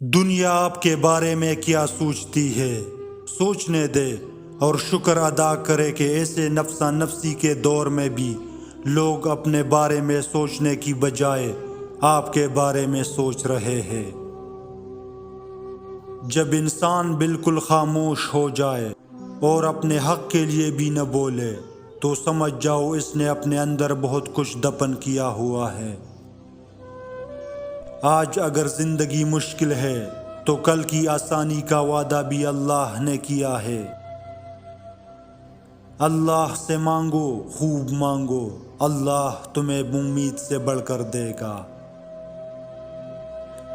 دنیا آپ کے بارے میں کیا سوچتی ہے، سوچنے دے اور شکر ادا کرے کہ ایسے نفسا نفسی کے دور میں بھی لوگ اپنے بارے میں سوچنے کی بجائے آپ کے بارے میں سوچ رہے ہیں۔ جب انسان بالکل خاموش ہو جائے اور اپنے حق کے لیے بھی نہ بولے تو سمجھ جاؤ اس نے اپنے اندر بہت کچھ دفن کیا ہوا ہے۔ آج اگر زندگی مشکل ہے تو کل کی آسانی کا وعدہ بھی اللہ نے کیا ہے۔ اللہ سے مانگو، خوب مانگو، اللہ تمہیں امید سے بڑھ کر دے گا۔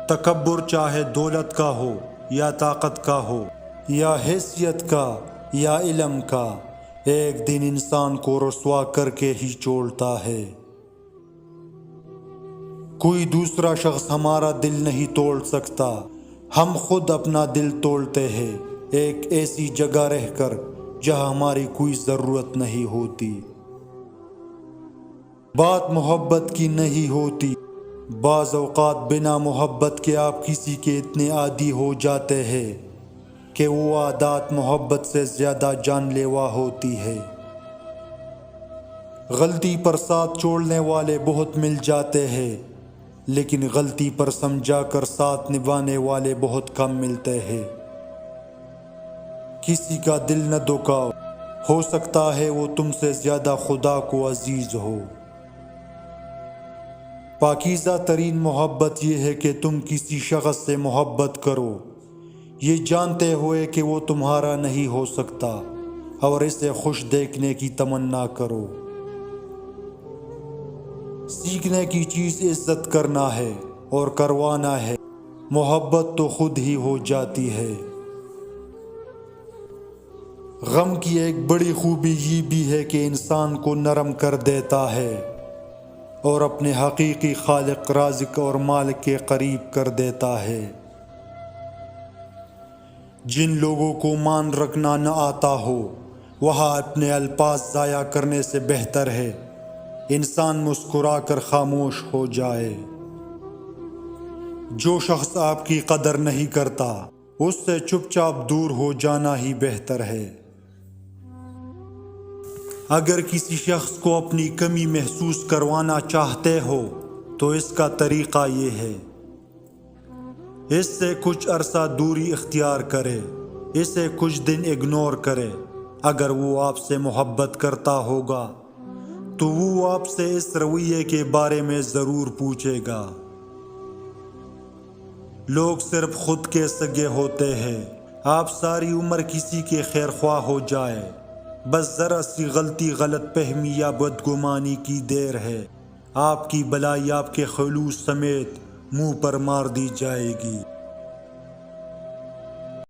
تکبر چاہے دولت کا ہو یا طاقت کا ہو یا حیثیت کا یا علم کا، ایک دن انسان کو رسوا کر کے ہی چھوڑتا ہے۔ کوئی دوسرا شخص ہمارا دل نہیں توڑ سکتا، ہم خود اپنا دل توڑتے ہیں، ایک ایسی جگہ رہ کر جہاں ہماری کوئی ضرورت نہیں ہوتی۔ بات محبت کی نہیں ہوتی، بعض اوقات بنا محبت کے آپ کسی کے اتنے عادی ہو جاتے ہیں کہ وہ عادات محبت سے زیادہ جان لیوا ہوتی ہے۔ غلطی پر ساتھ چھوڑنے والے بہت مل جاتے ہیں، لیکن غلطی پر سمجھا کر ساتھ نبھانے والے بہت کم ملتے ہیں۔ کسی کا دل نہ دکھاؤ، ہو سکتا ہے وہ تم سے زیادہ خدا کو عزیز ہو۔ پاکیزہ ترین محبت یہ ہے کہ تم کسی شخص سے محبت کرو یہ جانتے ہوئے کہ وہ تمہارا نہیں ہو سکتا، اور اسے خوش دیکھنے کی تمنا کرو۔ سیکھنے کی چیز عزت کرنا ہے اور کروانا ہے، محبت تو خود ہی ہو جاتی ہے۔ غم کی ایک بڑی خوبی یہ بھی ہے کہ انسان کو نرم کر دیتا ہے اور اپنے حقیقی خالق، رازق اور مالک کے قریب کر دیتا ہے۔ جن لوگوں کو مان رکھنا نہ آتا ہو وہاں اپنے الفاظ ضائع کرنے سے بہتر ہے انسان مسکرا کر خاموش ہو جائے۔ جو شخص آپ کی قدر نہیں کرتا اس سے چپ چاپ دور ہو جانا ہی بہتر ہے۔ اگر کسی شخص کو اپنی کمی محسوس کروانا چاہتے ہو تو اس کا طریقہ یہ ہے، اس سے کچھ عرصہ دوری اختیار کرے، اسے کچھ دن اگنور کرے۔ اگر وہ آپ سے محبت کرتا ہوگا تو وہ آپ سے اس رویے کے بارے میں ضرور پوچھے گا۔ لوگ صرف خود کے سگے ہوتے ہیں، آپ ساری عمر کسی کے خیر خواہ ہو جائے، بس ذرا سی غلطی، غلط فہمی یا بدگمانی کی دیر ہے، آپ کی بلائی آپ کے خلوص سمیت منہ پر مار دی جائے گی۔